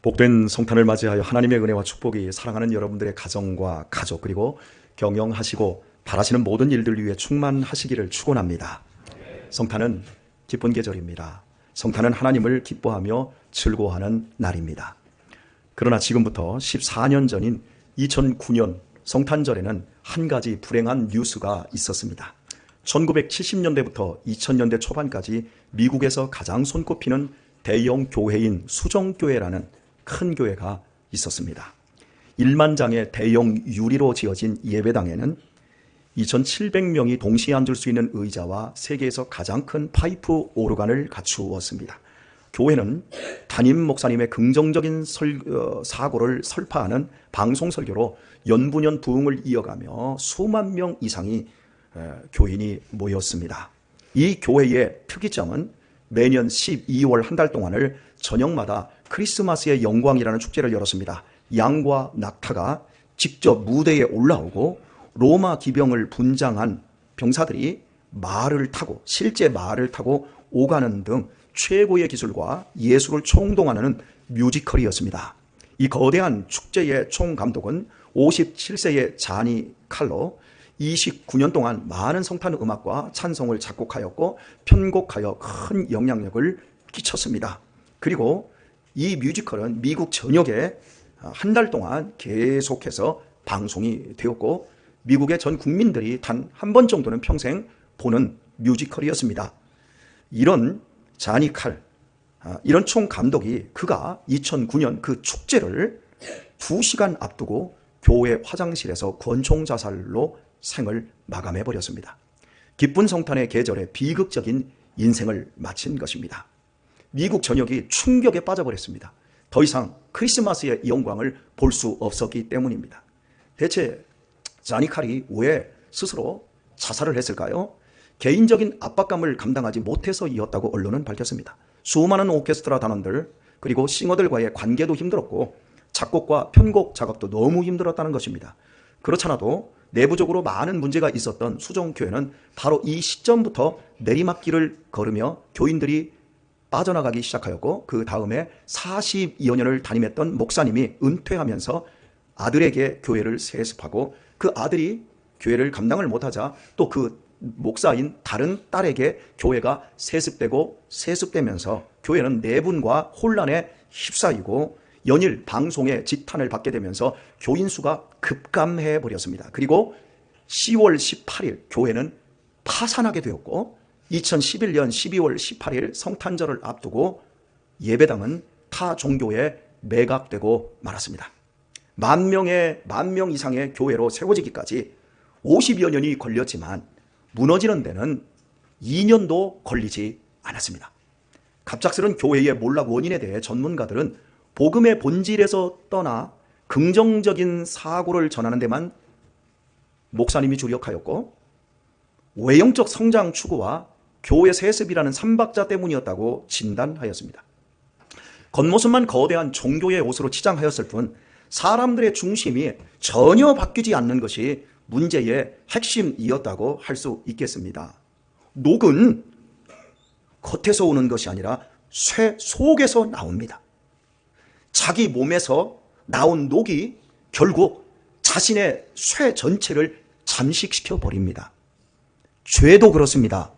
복된 성탄을 맞이하여 하나님의 은혜와 축복이 사랑하는 여러분들의 가정과 가족 그리고 경영하시고 바라시는 모든 일들 위해 충만하시기를 축원합니다. 성탄은 기쁜 계절입니다. 성탄은 하나님을 기뻐하며 즐거워하는 날입니다. 그러나 지금부터 14년 전인 2009년 성탄절에는 한 가지 불행한 뉴스가 있었습니다. 1970년대부터 2000년대 초반까지 미국에서 가장 손꼽히는 대형 교회인 수정교회라는 큰 교회가 있었습니다. 1만 장의 대형 유리로 지어진 예배당에는 2,700명이 동시에 앉을 수 있는 의자와 세계에서 가장 큰 파이프 오르간을 갖추었습니다. 교회는 담임 목사님의 긍정적인 사고를 설파하는 방송 설교로 연분연 부흥을 이어가며 수만 명 이상이 교인이 모였습니다. 이 교회의 특이점은 매년 12월 한 달 동안을 저녁마다 크리스마스의 영광이라는 축제를 열었습니다. 양과 낙타가 직접 무대에 올라오고 로마 기병을 분장한 병사들이 말을 타고 실제 말을 타고 오가는 등 최고의 기술과 예술을 총동원하는 뮤지컬이었습니다. 이 거대한 축제의 총감독은 57세의 자니 칼로 29년 동안 많은 성탄 음악과 찬송을 작곡하였고 편곡하여 큰 영향력을 끼쳤습니다. 그리고 이 뮤지컬은 미국 전역에 한 달 동안 계속해서 방송이 되었고 미국의 전 국민들이 단 한 번 정도는 평생 보는 뮤지컬이었습니다. 이런 자니 칼, 이런 총감독이 그가 2009년 그 축제를 2시간 앞두고 교회 화장실에서 권총자살로 생을 마감해버렸습니다. 기쁜 성탄의 계절에 비극적인 인생을 마친 것입니다. 미국 전역이 충격에 빠져버렸습니다. 더 이상 크리스마스의 영광을 볼 수 없었기 때문입니다. 대체 자니 칼이 왜 스스로 자살을 했을까요? 개인적인 압박감을 감당하지 못해서이었다고 언론은 밝혔습니다. 수많은 오케스트라 단원들 그리고 싱어들과의 관계도 힘들었고 작곡과 편곡 작업도 너무 힘들었다는 것입니다. 그렇잖아도 내부적으로 많은 문제가 있었던 수정교회는 바로 이 시점부터 내리막길을 걸으며 교인들이 빠져나가기 시작하였고 그 다음에 42여 년을 담임했던 목사님이 은퇴하면서 아들에게 교회를 세습하고 그 아들이 교회를 감당을 못하자 또 그 목사인 다른 딸에게 교회가 세습되면서 교회는 내분과 혼란에 휩싸이고 연일 방송에 지탄을 받게 되면서 교인 수가 급감해 버렸습니다. 그리고 10월 18일 교회는 파산하게 되었고 2011년 12월 18일 성탄절을 앞두고 예배당은 타 종교에 매각되고 말았습니다. 만 명 이상의 교회로 세워지기까지 50여 년이 걸렸지만 무너지는 데는 2년도 걸리지 않았습니다. 갑작스런 교회의 몰락 원인에 대해 전문가들은 복음의 본질에서 떠나 긍정적인 사고를 전하는 데만 목사님이 주력하였고 외형적 성장 추구와 교회 세습이라는 삼박자 때문이었다고 진단하였습니다. 겉모습만 거대한 종교의 옷으로 치장하였을 뿐 사람들의 중심이 전혀 바뀌지 않는 것이 문제의 핵심이었다고 할 수 있겠습니다. 녹은 겉에서 오는 것이 아니라 쇠 속에서 나옵니다. 자기 몸에서 나온 녹이 결국 자신의 쇠 전체를 잠식시켜 버립니다. 죄도 그렇습니다.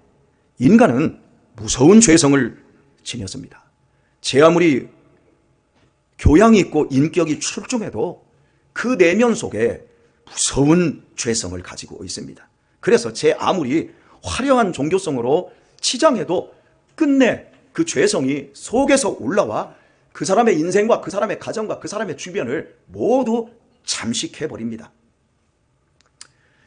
인간은 무서운 죄성을 지녔습니다. 제 아무리 교양이 있고 인격이 출중해도 그 내면 속에 무서운 죄성을 가지고 있습니다. 그래서 제 아무리 화려한 종교성으로 치장해도 끝내 그 죄성이 속에서 올라와 그 사람의 인생과 그 사람의 가정과 그 사람의 주변을 모두 잠식해버립니다.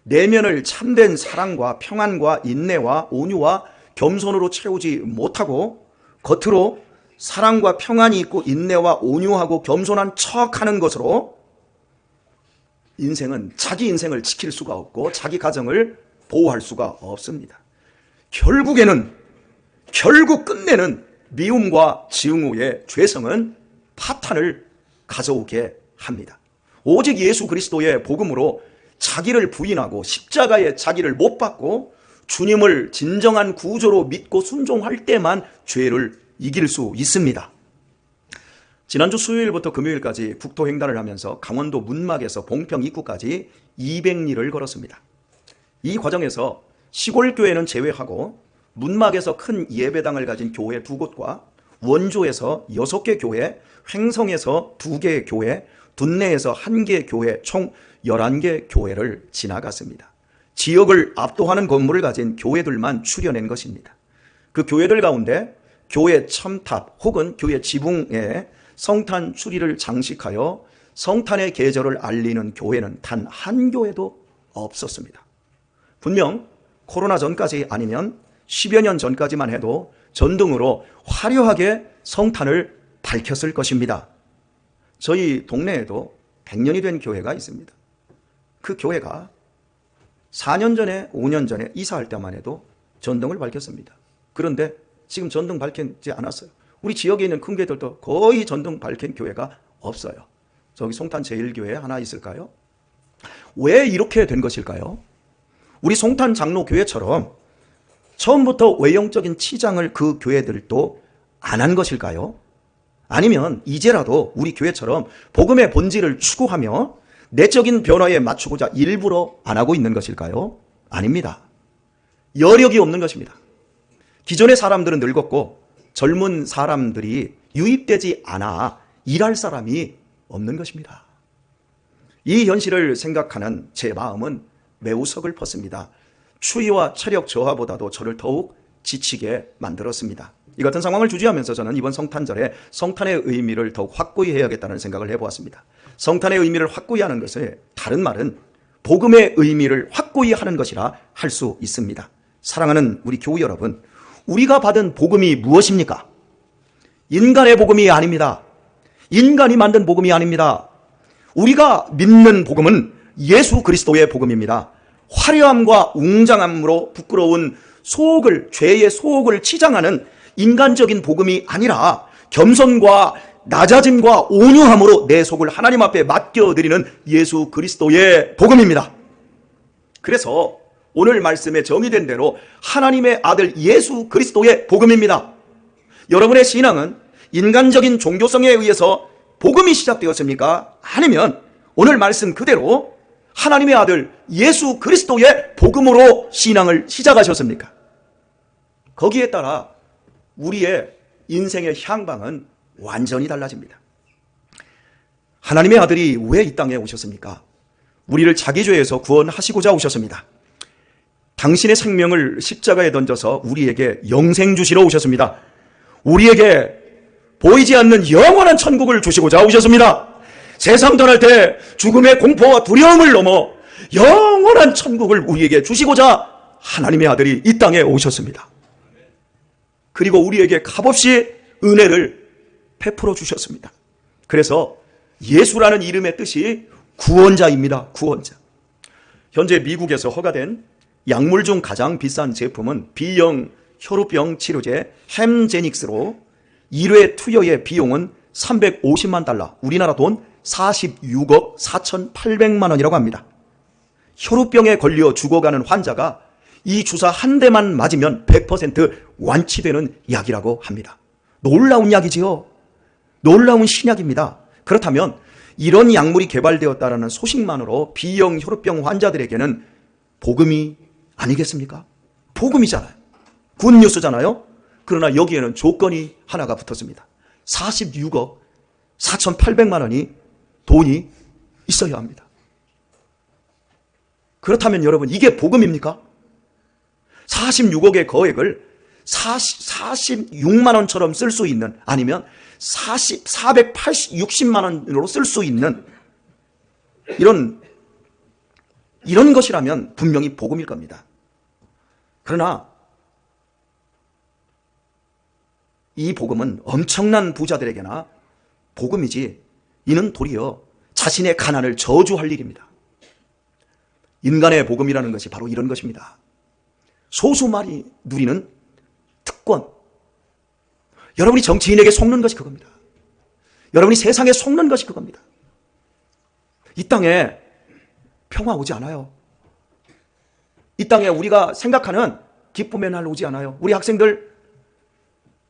내면을 참된 사랑과 평안과 인내와 온유와 겸손으로 채우지 못하고 겉으로 사랑과 평안이 있고 인내와 온유하고 겸손한 척하는 것으로 인생은 자기 인생을 지킬 수가 없고 자기 가정을 보호할 수가 없습니다. 결국 끝내는 미움과 지응 후의 죄성은 파탄을 가져오게 합니다. 오직 예수 그리스도의 복음으로 자기를 부인하고 십자가에 자기를 못 박고 주님을 진정한 구조로 믿고 순종할 때만 죄를 이길 수 있습니다. 지난주 수요일부터 금요일까지 국토횡단을 하면서 강원도 문막에서 봉평 입구까지 200리를 걸었습니다. 이 과정에서 시골 교회는 제외하고 문막에서 큰 예배당을 가진 교회 2곳과 원조에서 6개 교회, 횡성에서 2개의 교회, 둔내에서 1개 교회, 총 11개 교회를 지나갔습니다. 지역을 압도하는 건물을 가진 교회들만 추려낸 것입니다. 그 교회들 가운데 교회 첨탑 혹은 교회 지붕에 성탄 추리를 장식하여 성탄의 계절을 알리는 교회는 단 한 교회도 없었습니다. 분명 코로나 전까지 아니면 10여 년 전까지만 해도 전등으로 화려하게 성탄을 밝혔을 것입니다. 저희 동네에도 100년이 된 교회가 있습니다. 그 교회가 4년 전에 5년 전에 이사할 때만 해도 전등을 밝혔습니다. 그런데 지금 전등 밝히지 않았어요. 우리 지역에 있는 큰 교회들도 거의 전등 밝힌 교회가 없어요. 저기 송탄 제1교회 하나 있을까요? 왜 이렇게 된 것일까요? 우리 송탄 장로교회처럼 처음부터 외형적인 치장을 그 교회들도 안 한 것일까요? 아니면 이제라도 우리 교회처럼 복음의 본질을 추구하며 내적인 변화에 맞추고자 일부러 안 하고 있는 것일까요? 아닙니다. 여력이 없는 것입니다. 기존의 사람들은 늙었고 젊은 사람들이 유입되지 않아 일할 사람이 없는 것입니다. 이 현실을 생각하는 제 마음은 매우 서글펐습니다. 추위와 체력 저하보다도 저를 더욱 지치게 만들었습니다. 이 같은 상황을 주지하면서 저는 이번 성탄절에 성탄의 의미를 더욱 확고히 해야겠다는 생각을 해보았습니다. 성탄의 의미를 확고히 하는 것을 다른 말은 복음의 의미를 확고히 하는 것이라 할 수 있습니다. 사랑하는 우리 교우 여러분, 우리가 받은 복음이 무엇입니까? 인간의 복음이 아닙니다. 인간이 만든 복음이 아닙니다. 우리가 믿는 복음은 예수 그리스도의 복음입니다. 화려함과 웅장함으로 부끄러운 소옥을, 죄의 소옥을 치장하는 인간적인 복음이 아니라 겸손과 낮아짐과 온유함으로 내 속을 하나님 앞에 맡겨드리는 예수 그리스도의 복음입니다. 그래서 오늘 말씀에 정의된 대로 하나님의 아들 예수 그리스도의 복음입니다. 여러분의 신앙은 인간적인 종교성에 의해서 복음이 시작되었습니까? 아니면 오늘 말씀 그대로 하나님의 아들 예수 그리스도의 복음으로 신앙을 시작하셨습니까? 거기에 따라 우리의 인생의 향방은 완전히 달라집니다. 하나님의 아들이 왜 이 땅에 오셨습니까? 우리를 자기 죄에서 구원하시고자 오셨습니다. 당신의 생명을 십자가에 던져서 우리에게 영생 주시러 오셨습니다. 우리에게 보이지 않는 영원한 천국을 주시고자 오셨습니다. 세상 떠날 때 죽음의 공포와 두려움을 넘어 영원한 천국을 우리에게 주시고자 하나님의 아들이 이 땅에 오셨습니다. 그리고 우리에게 값없이 은혜를 베풀어 주셨습니다. 그래서 예수라는 이름의 뜻이 구원자입니다. 구원자. 현재 미국에서 허가된 약물 중 가장 비싼 제품은 B형 혈우병 치료제 햄제닉스로 1회 투여의 비용은 350만 달러, 우리나라 돈 46억 4,800만 원이라고 합니다. 혈우병에 걸려 죽어가는 환자가 이 주사 한 대만 맞으면 100% 완치되는 약이라고 합니다. 놀라운 약이지요. 놀라운 신약입니다. 그렇다면 이런 약물이 개발되었다는 소식만으로 B형 혈우병 환자들에게는 복음이 아니겠습니까? 복음이잖아요. 굿뉴스잖아요. 그러나 여기에는 조건이 하나가 붙었습니다. 46억 4,800만 원이 돈이 있어야 합니다. 그렇다면 여러분, 이게 복음입니까? 46억의 거액을 46만 원처럼 쓸 수 있는, 아니면 460만 원으로 쓸 수 있는 이런 것이라면 분명히 복음일 겁니다. 그러나 이 복음은 엄청난 부자들에게나 복음이지, 이는 도리어 자신의 가난을 저주할 일입니다. 인간의 복음이라는 것이 바로 이런 것입니다. 소수만이 누리는 특권. 여러분이 정치인에게 속는 것이 그겁니다. 여러분이 세상에 속는 것이 그겁니다. 이 땅에 평화 오지 않아요. 이 땅에 우리가 생각하는 기쁨의 날 오지 않아요. 우리 학생들,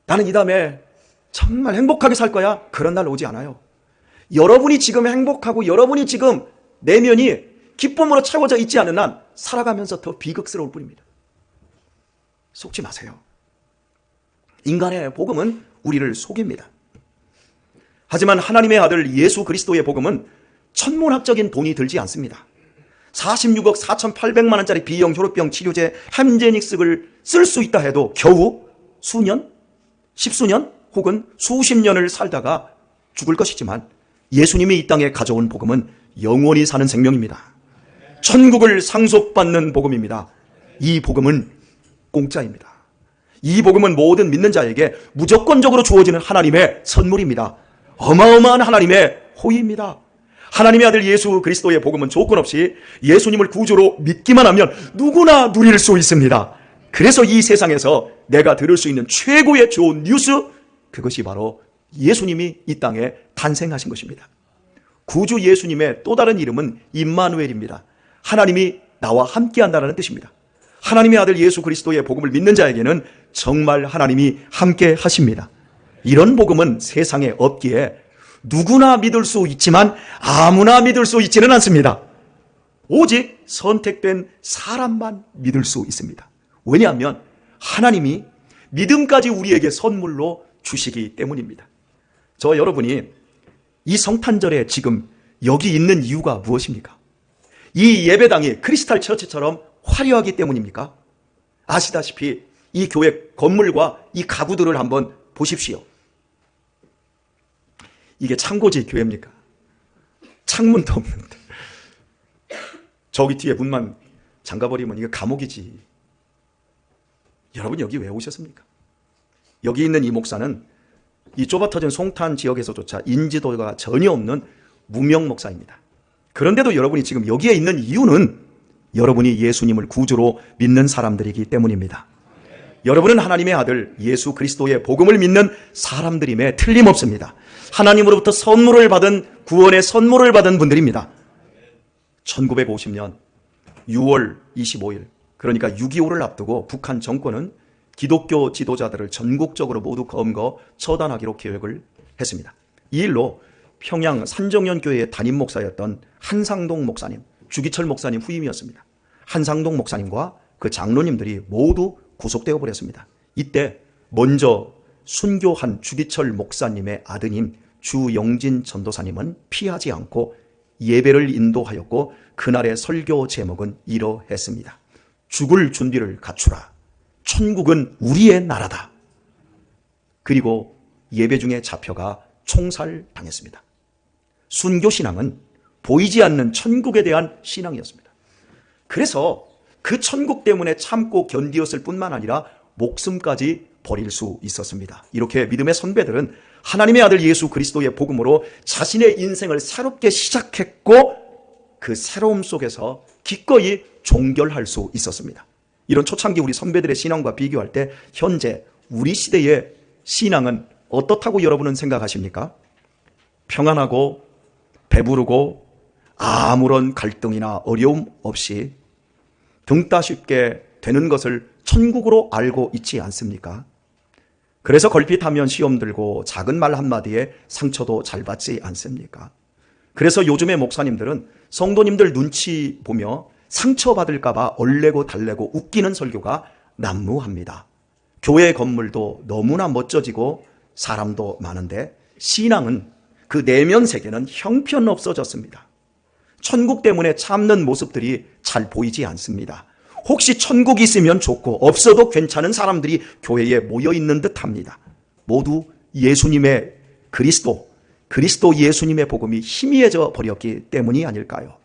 나는 이 다음에 정말 행복하게 살 거야? 그런 날 오지 않아요. 여러분이 지금 행복하고 여러분이 지금 내면이 기쁨으로 채워져 있지 않은 한 살아가면서 더 비극스러울 뿐입니다. 속지 마세요. 인간의 복음은 우리를 속입니다. 하지만 하나님의 아들 예수 그리스도의 복음은 천문학적인 돈이 들지 않습니다. 46억 4,800만 원짜리 B형 혈우병 치료제 햄제닉스를 쓸 수 있다 해도 겨우 수년, 십수년 혹은 수십 년을 살다가 죽을 것이지만 예수님이 이 땅에 가져온 복음은 영원히 사는 생명입니다. 천국을 상속받는 복음입니다. 이 복음은 공짜입니다. 이 복음은 모든 믿는 자에게 무조건적으로 주어지는 하나님의 선물입니다. 어마어마한 하나님의 호의입니다. 하나님의 아들 예수 그리스도의 복음은 조건 없이 예수님을 구주로 믿기만 하면 누구나 누릴 수 있습니다. 그래서 이 세상에서 내가 들을 수 있는 최고의 좋은 뉴스, 그것이 바로 예수님이 이 땅에 탄생하신 것입니다. 구주 예수님의 또 다른 이름은 임마누엘입니다. 하나님이 나와 함께 한다는 뜻입니다. 하나님의 아들 예수 그리스도의 복음을 믿는 자에게는 정말 하나님이 함께 하십니다. 이런 복음은 세상에 없기에 누구나 믿을 수 있지만 아무나 믿을 수 있지는 않습니다. 오직 선택된 사람만 믿을 수 있습니다. 왜냐하면 하나님이 믿음까지 우리에게 선물로 주시기 때문입니다. 저 여러분이 이 성탄절에 지금 여기 있는 이유가 무엇입니까? 이 예배당이 크리스탈 처치처럼 화려하기 때문입니까? 아시다시피 이 교회 건물과 이 가구들을 한번 보십시오. 이게 창고지 교회입니까? 창문도 없는데 저기 뒤에 문만 잠가버리면 이거 감옥이지. 여러분 여기 왜 오셨습니까? 여기 있는 이 목사는 이 좁아터진 송탄 지역에서조차 인지도가 전혀 없는 무명 목사입니다. 그런데도 여러분이 지금 여기에 있는 이유는 여러분이 예수님을 구주로 믿는 사람들이기 때문입니다. 여러분은 하나님의 아들 예수 그리스도의 복음을 믿는 사람들임에 틀림없습니다. 하나님으로부터 선물을 받은, 구원의 선물을 받은 분들입니다. 1950년 6월 25일, 그러니까 6.25를 앞두고 북한 정권은 기독교 지도자들을 전국적으로 모두 검거, 처단하기로 계획을 했습니다. 이 일로 평양 산정연교회의 담임 목사였던 한상동 목사님, 주기철 목사님 후임이었습니다. 한상동 목사님과 그 장로님들이 모두 구속되어 버렸습니다. 이때 먼저 순교한 주기철 목사님의 아드님 주영진 전도사님은 피하지 않고 예배를 인도하였고 그날의 설교 제목은 이러했습니다. 죽을 준비를 갖추라. 천국은 우리의 나라다. 그리고 예배 중에 잡혀가 총살당했습니다. 순교신앙은 보이지 않는 천국에 대한 신앙이었습니다. 그래서 그 천국 때문에 참고 견디었을 뿐만 아니라 목숨까지 버릴 수 있었습니다. 이렇게 믿음의 선배들은 하나님의 아들 예수 그리스도의 복음으로 자신의 인생을 새롭게 시작했고 그 새로움 속에서 기꺼이 종결할 수 있었습니다. 이런 초창기 우리 선배들의 신앙과 비교할 때 현재 우리 시대의 신앙은 어떻다고 여러분은 생각하십니까? 평안하고 배부르고 아무런 갈등이나 어려움 없이 등 따쉽게 되는 것을 천국으로 알고 있지 않습니까? 그래서 걸핏하면 시험 들고 작은 말 한마디에 상처도 잘 받지 않습니까? 그래서 요즘의 목사님들은 성도님들 눈치 보며 상처받을까 봐 얼레고 달래고 웃기는 설교가 난무합니다. 교회 건물도 너무나 멋져지고 사람도 많은데 신앙은 그 내면 세계는 형편없어졌습니다. 천국 때문에 참는 모습들이 잘 보이지 않습니다. 혹시 천국이 있으면 좋고 없어도 괜찮은 사람들이 교회에 모여있는 듯합니다. 모두 예수님의 그리스도 예수님의 복음이 희미해져 버렸기 때문이 아닐까요?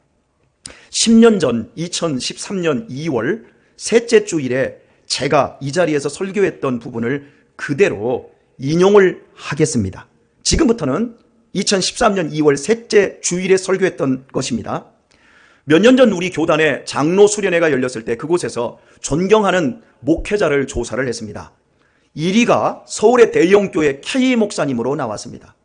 10년 전 2013년 2월 셋째 주일에 제가 이 자리에서 설교했던 부분을 그대로 인용을 하겠습니다. 지금부터는 2013년 2월 셋째 주일에 설교했던 것입니다. 몇 년 전 우리 교단에 장로 수련회가 열렸을 때 그곳에서 존경하는 목회자를 조사를 했습니다. 1위가 서울의 대형교회 K 목사님으로 나왔습니다.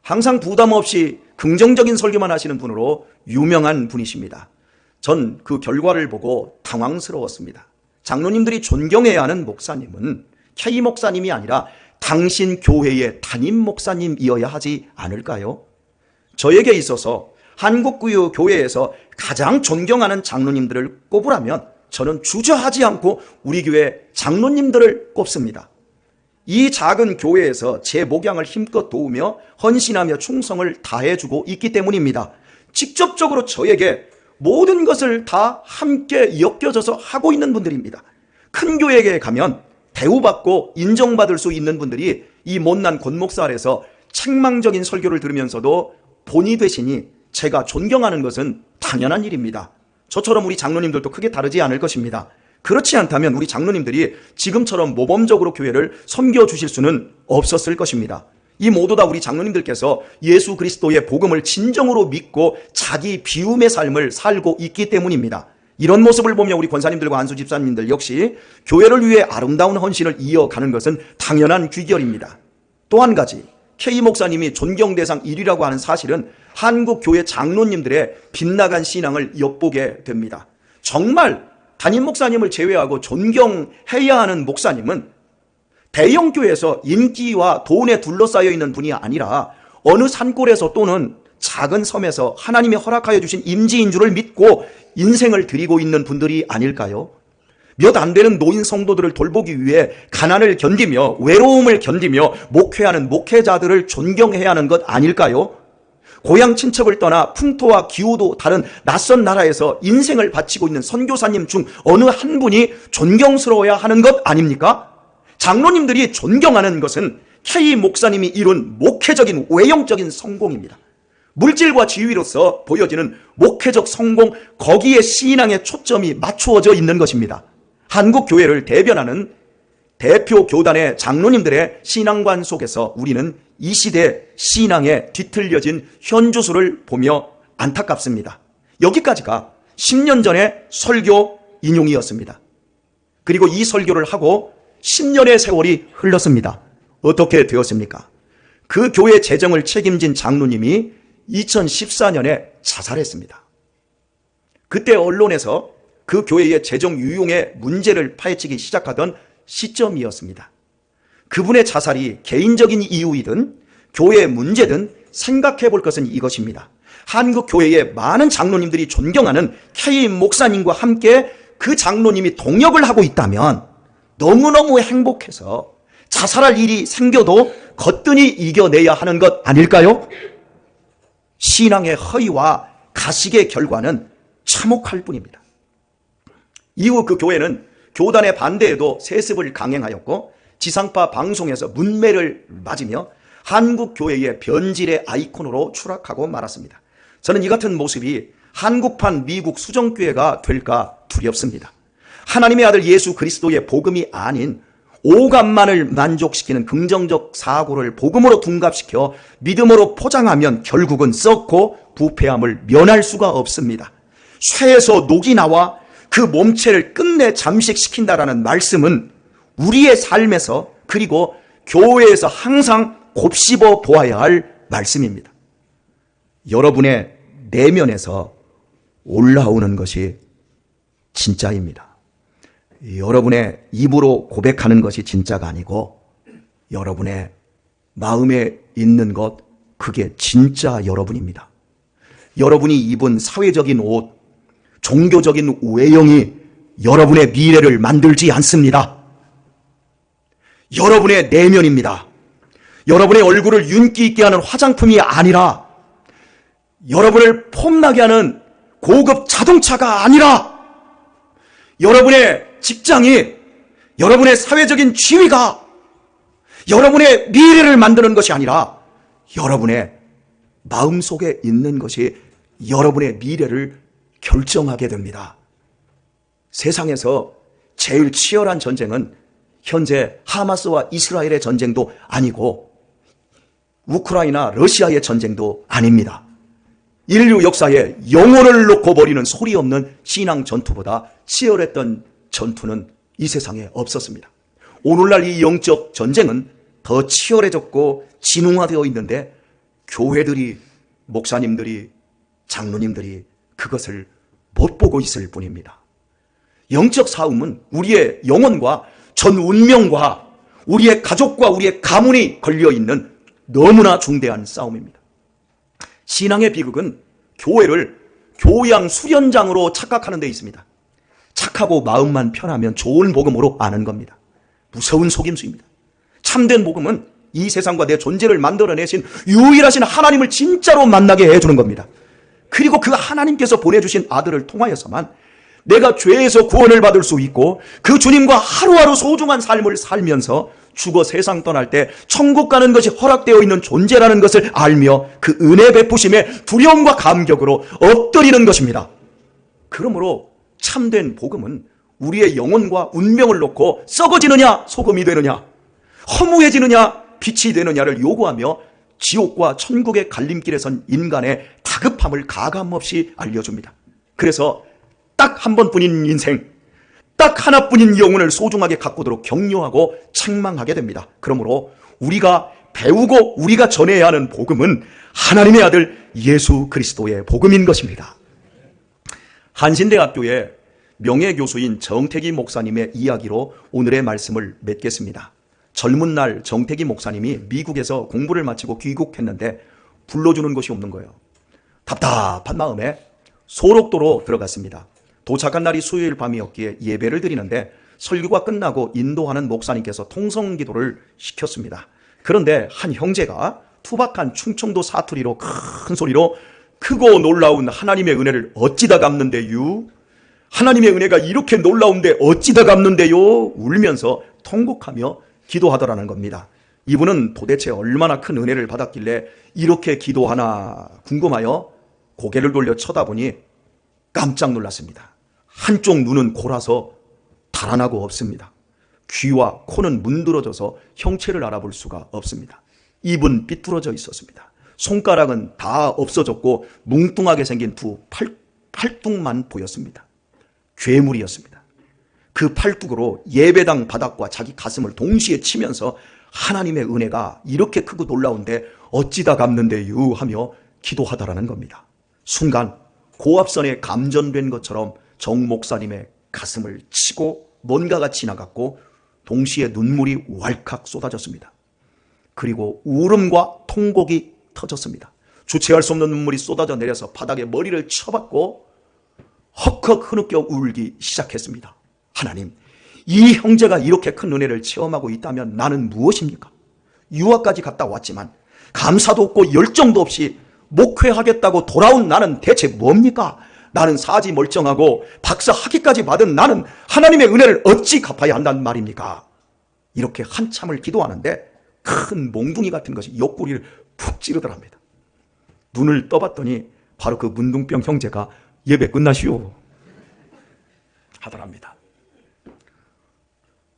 항상 부담 없이 긍정적인 설교만 하시는 분으로 유명한 분이십니다. 전 그 결과를 보고 당황스러웠습니다. 장로님들이 존경해야 하는 목사님은 K 목사님이 아니라 당신 교회의 담임 목사님이어야 하지 않을까요? 저에게 있어서 한국구유 교회에서 가장 존경하는 장로님들을 꼽으라면 저는 주저하지 않고 우리 교회 장로님들을 꼽습니다. 이 작은 교회에서 제 목양을 힘껏 도우며 헌신하며 충성을 다해주고 있기 때문입니다. 직접적으로 저에게 모든 것을 다 함께 엮여져서 하고 있는 분들입니다. 큰 교회에 가면 대우받고 인정받을 수 있는 분들이 이 못난 권목사 아래서 책망적인 설교를 들으면서도 본이 되시니 제가 존경하는 것은 당연한 일입니다. 저처럼 우리 장로님들도 크게 다르지 않을 것입니다. 그렇지 않다면 우리 장로님들이 지금처럼 모범적으로 교회를 섬겨주실 수는 없었을 것입니다. 이 모두 다 우리 장로님들께서 예수 그리스도의 복음을 진정으로 믿고 자기 비움의 삶을 살고 있기 때문입니다. 이런 모습을 보며 우리 권사님들과 안수 집사님들 역시 교회를 위해 아름다운 헌신을 이어가는 것은 당연한 귀결입니다. 또 한 가지, K 목사님이 존경 대상 1위라고 하는 사실은 한국 교회 장로님들의 빗나간 신앙을 엿보게 됩니다. 정말 담임 목사님을 제외하고 존경해야 하는 목사님은 대형 교회에서 인기와 돈에 둘러싸여 있는 분이 아니라 어느 산골에서 또는 작은 섬에서 하나님이 허락하여 주신 임지인 줄을 믿고 인생을 드리고 있는 분들이 아닐까요? 몇 안 되는 노인 성도들을 돌보기 위해 가난을 견디며 외로움을 견디며 목회하는 목회자들을 존경해야 하는 것 아닐까요? 고향 친척을 떠나 풍토와 기후도 다른 낯선 나라에서 인생을 바치고 있는 선교사님 중 어느 한 분이 존경스러워야 하는 것 아닙니까? 장로님들이 존경하는 것은 K 목사님이 이룬 목회적인 외형적인 성공입니다. 물질과 지위로서 보여지는 목회적 성공, 거기에 신앙의 초점이 맞추어져 있는 것입니다. 한국 교회를 대변하는 대표 교단의 장로님들의 신앙관 속에서 우리는 이 시대 신앙에 뒤틀려진 현주소를 보며 안타깝습니다. 여기까지가 10년 전의 설교 인용이었습니다. 그리고 이 설교를 하고 10년의 세월이 흘렀습니다. 어떻게 되었습니까? 그 교회 재정을 책임진 장로님이 2014년에 자살했습니다. 그때 언론에서 그 교회의 재정 유용의 문제를 파헤치기 시작하던 시점이었습니다. 그분의 자살이 개인적인 이유이든 교회의 문제든 생각해 볼 것은 이것입니다. 한국 교회의 많은 장로님들이 존경하는 K 목사님과 함께 그 장로님이 동역을 하고 있다면 너무너무 행복해서 자살할 일이 생겨도 거뜬히 이겨내야 하는 것 아닐까요? 신앙의 허위와 가식의 결과는 참혹할 뿐입니다. 이후 그 교회는 교단의 반대에도 세습을 강행하였고 지상파 방송에서 문매를 맞으며 한국 교회의 변질의 아이콘으로 추락하고 말았습니다. 저는 이 같은 모습이 한국판 미국 수정교회가 될까 두렵습니다. 하나님의 아들 예수 그리스도의 복음이 아닌 오감만을 만족시키는 긍정적 사고를 복음으로 둔갑시켜 믿음으로 포장하면 결국은 썩고 부패함을 면할 수가 없습니다. 쇠에서 녹이 나와 그 몸체를 끝내 잠식시킨다라는 말씀은 우리의 삶에서 그리고 교회에서 항상 곱씹어 보아야 할 말씀입니다. 여러분의 내면에서 올라오는 것이 진짜입니다. 여러분의 입으로 고백하는 것이 진짜가 아니고 여러분의 마음에 있는 것, 그게 진짜 여러분입니다. 여러분이 입은 사회적인 옷, 종교적인 외형이 여러분의 미래를 만들지 않습니다. 여러분의 내면입니다. 여러분의 얼굴을 윤기 있게 하는 화장품이 아니라 여러분을 폼나게 하는 고급 자동차가 아니라 여러분의 직장이, 여러분의 사회적인 지위가 여러분의 미래를 만드는 것이 아니라 여러분의 마음속에 있는 것이 여러분의 미래를 결정하게 됩니다. 세상에서 제일 치열한 전쟁은 현재 하마스와 이스라엘의 전쟁도 아니고 우크라이나, 러시아의 전쟁도 아닙니다. 인류 역사에 영혼을 놓고 벌이는 소리 없는 신앙 전투보다 치열했던 전투는 이 세상에 없었습니다. 오늘날 이 영적 전쟁은 더 치열해졌고 진흥화되어 있는데 교회들이, 목사님들이, 장로님들이 그것을 못 보고 있을 뿐입니다. 영적 싸움은 우리의 영혼과 전 운명과 우리의 가족과 우리의 가문이 걸려있는 너무나 중대한 싸움입니다. 신앙의 비극은 교회를 교양 수련장으로 착각하는 데 있습니다. 착하고 마음만 편하면 좋은 복음으로 아는 겁니다. 무서운 속임수입니다. 참된 복음은 이 세상과 내 존재를 만들어내신 유일하신 하나님을 진짜로 만나게 해주는 겁니다. 그리고 그 하나님께서 보내주신 아들을 통하여서만 내가 죄에서 구원을 받을 수 있고 그 주님과 하루하루 소중한 삶을 살면서 죽어 세상 떠날 때 천국 가는 것이 허락되어 있는 존재라는 것을 알며 그 은혜 베푸심에 두려움과 감격으로 엎드리는 것입니다. 그러므로 참된 복음은 우리의 영혼과 운명을 놓고 썩어지느냐 소금이 되느냐, 허무해지느냐 빛이 되느냐를 요구하며 지옥과 천국의 갈림길에 선 인간의 다급함을 가감없이 알려줍니다. 그래서 딱 한 번뿐인 인생, 딱 하나뿐인 영혼을 소중하게 가꾸도록 격려하고 책망하게 됩니다. 그러므로 우리가 배우고 우리가 전해야 하는 복음은 하나님의 아들 예수 그리스도의 복음인 것입니다. 한신대학교의 명예교수인 정택이 목사님의 이야기로 오늘의 말씀을 맺겠습니다. 젊은 날 정택이 목사님이 미국에서 공부를 마치고 귀국했는데 불러주는 곳이 없는 거예요. 답답한 마음에 소록도로 들어갔습니다. 도착한 날이 수요일 밤이었기에 예배를 드리는데 설교가 끝나고 인도하는 목사님께서 통성기도를 시켰습니다. 그런데 한 형제가 투박한 충청도 사투리로 큰 소리로 크고 놀라운 하나님의 은혜를 어찌다 갚는데요? 하나님의 은혜가 이렇게 놀라운데 어찌다 갚는데요? 울면서 통곡하며 기도하더라는 겁니다. 이분은 도대체 얼마나 큰 은혜를 받았길래 이렇게 기도하나 궁금하여 고개를 돌려 쳐다보니 깜짝 놀랐습니다. 한쪽 눈은 골아서 달아나고 없습니다. 귀와 코는 문드러져서 형체를 알아볼 수가 없습니다. 입은 삐뚤어져 있었습니다. 손가락은 다 없어졌고 뭉뚱하게 생긴 두 팔뚝만 보였습니다. 괴물이었습니다. 그 팔뚝으로 예배당 바닥과 자기 가슴을 동시에 치면서 하나님의 은혜가 이렇게 크고 놀라운데 어찌다 갚는데요 하며 기도하더라는 겁니다. 순간 고압선에 감전된 것처럼 정 목사님의 가슴을 치고 뭔가가 지나갔고 동시에 눈물이 왈칵 쏟아졌습니다. 그리고 울음과 통곡이 터졌습니다. 주체할 수 없는 눈물이 쏟아져 내려서 바닥에 머리를 쳐박고 헉헉 흐느껴 울기 시작했습니다. 하나님, 이 형제가 이렇게 큰 은혜를 체험하고 있다면 나는 무엇입니까? 유학까지 갔다 왔지만 감사도 없고 열정도 없이 목회하겠다고 돌아온 나는 대체 뭡니까? 나는 사지 멀쩡하고 박사 학위까지 받은 나는 하나님의 은혜를 어찌 갚아야 한단 말입니까? 이렇게 한참을 기도하는데 큰 몽둥이 같은 것이 옆구리를 푹 찌르더랍니다. 눈을 떠봤더니 바로 그 문둥병 형제가 예배 끝나시오 하더랍니다.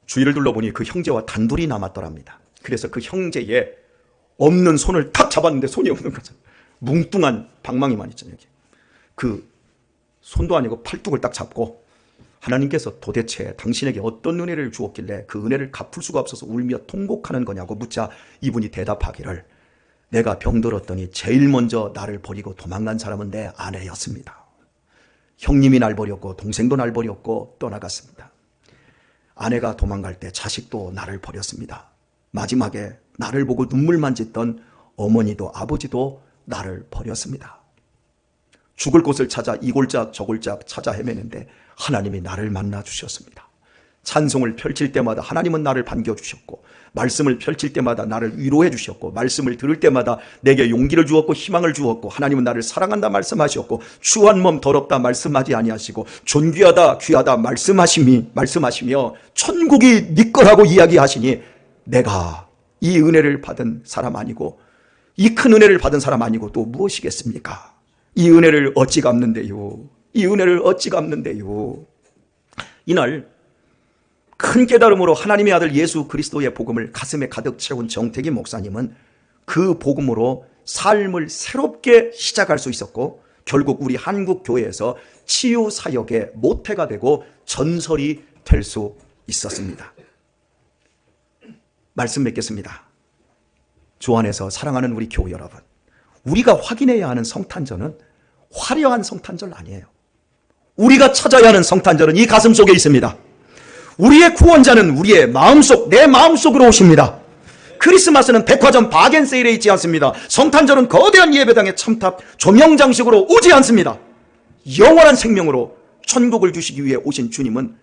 주위를 둘러보니 그 형제와 단둘이 남았더랍니다. 그래서 그 형제의 없는 손을 탁 잡았는데 손이 없는 거죠. 뭉뚱한 방망이만 있잖아요. 여기. 그 손도 아니고 팔뚝을 딱 잡고 하나님께서 도대체 당신에게 어떤 은혜를 주었길래 그 은혜를 갚을 수가 없어서 울며 통곡하는 거냐고 묻자 이분이 대답하기를 내가 병들었더니 제일 먼저 나를 버리고 도망간 사람은 내 아내였습니다. 형님이 날 버렸고 동생도 날 버렸고 떠나갔습니다. 아내가 도망갈 때 자식도 나를 버렸습니다. 마지막에 나를 보고 눈물만 짓던 어머니도 아버지도 나를 버렸습니다. 죽을 곳을 찾아 이 골짝 저 골짝 찾아 헤매는데 하나님이 나를 만나 주셨습니다. 찬송을 펼칠 때마다 하나님은 나를 반겨주셨고 말씀을 펼칠 때마다 나를 위로해 주셨고 말씀을 들을 때마다 내게 용기를 주었고 희망을 주었고 하나님은 나를 사랑한다 말씀하셨고 추한 몸 더럽다 말씀하지 아니하시고 존귀하다 귀하다 말씀하시며 천국이 네 거라고 이야기하시니 내가 이 은혜를 받은 사람 아니고 이 큰 은혜를 받은 사람 아니고 또 무엇이겠습니까? 이 은혜를 어찌 갚는데요? 이 은혜를 어찌 갚는데요? 이날 큰 깨달음으로 하나님의 아들 예수 그리스도의 복음을 가슴에 가득 채운 정택이 목사님은 그 복음으로 삶을 새롭게 시작할 수 있었고 결국 우리 한국 교회에서 치유 사역의 모태가 되고 전설이 될 수 있었습니다. 말씀 맺겠습니다. 주 안에서 사랑하는 우리 교회 여러분, 우리가 확인해야 하는 성탄절은 화려한 성탄절 아니에요. 우리가 찾아야 하는 성탄절은 이 가슴 속에 있습니다. 우리의 구원자는 우리의 마음속, 내 마음속으로 오십니다. 크리스마스는 백화점 바겐세일에 있지 않습니다. 성탄절은 거대한 예배당의 첨탑 조명장식으로 오지 않습니다. 영원한 생명으로 천국을 주시기 위해 오신 주님은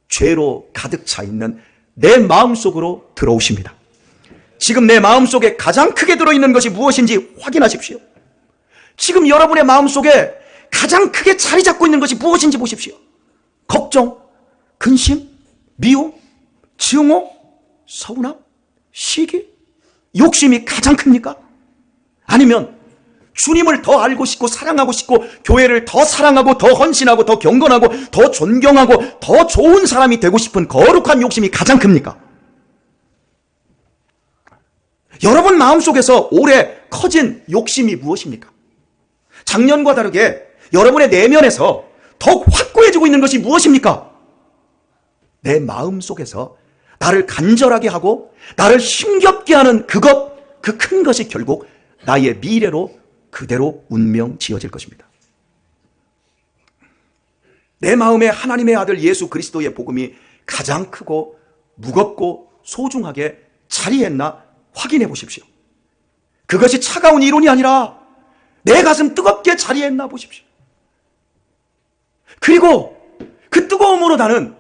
죄로 가득 차 있는 내 마음속으로 들어오십니다. 지금 내 마음속에 가장 크게 들어있는 것이 무엇인지 확인하십시오. 지금 여러분의 마음속에 가장 크게 자리 잡고 있는 것이 무엇인지 보십시오. 걱정, 근심, 미움, 증오, 서운함, 시기, 욕심이 가장 큽니까? 아니면 주님을 더 알고 싶고 사랑하고 싶고 교회를 더 사랑하고 더 헌신하고 더 경건하고 더 존경하고 더 좋은 사람이 되고 싶은 거룩한 욕심이 가장 큽니까? 여러분 마음속에서 오래 커진 욕심이 무엇입니까? 작년과 다르게 여러분의 내면에서 더욱 확고해지고 있는 것이 무엇입니까? 내 마음속에서 나를 간절하게 하고 나를 힘겹게 하는 그것, 그 큰 것이 결국 나의 미래로 그대로 운명 지어질 것입니다. 내 마음에 하나님의 아들 예수 그리스도의 복음이 가장 크고 무겁고 소중하게 자리했나 확인해 보십시오. 그것이 차가운 이론이 아니라 내 가슴 뜨겁게 자리했나 보십시오. 그리고 그 뜨거움으로 나는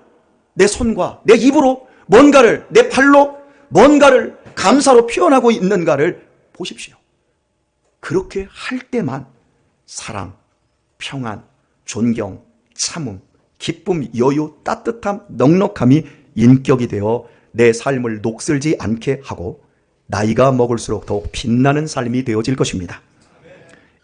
내 손과 내 입으로 뭔가를, 내 팔로 뭔가를 감사로 표현하고 있는가를 보십시오. 그렇게 할 때만 사랑, 평안, 존경, 참음, 기쁨, 여유, 따뜻함, 넉넉함이 인격이 되어 내 삶을 녹슬지 않게 하고 나이가 먹을수록 더욱 빛나는 삶이 되어질 것입니다.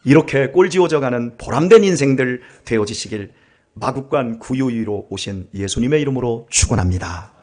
이렇게 꼴지어져가는 보람된 인생들 되어지시길 마국간 구유위로 오신 예수님의 이름으로 축원합니다.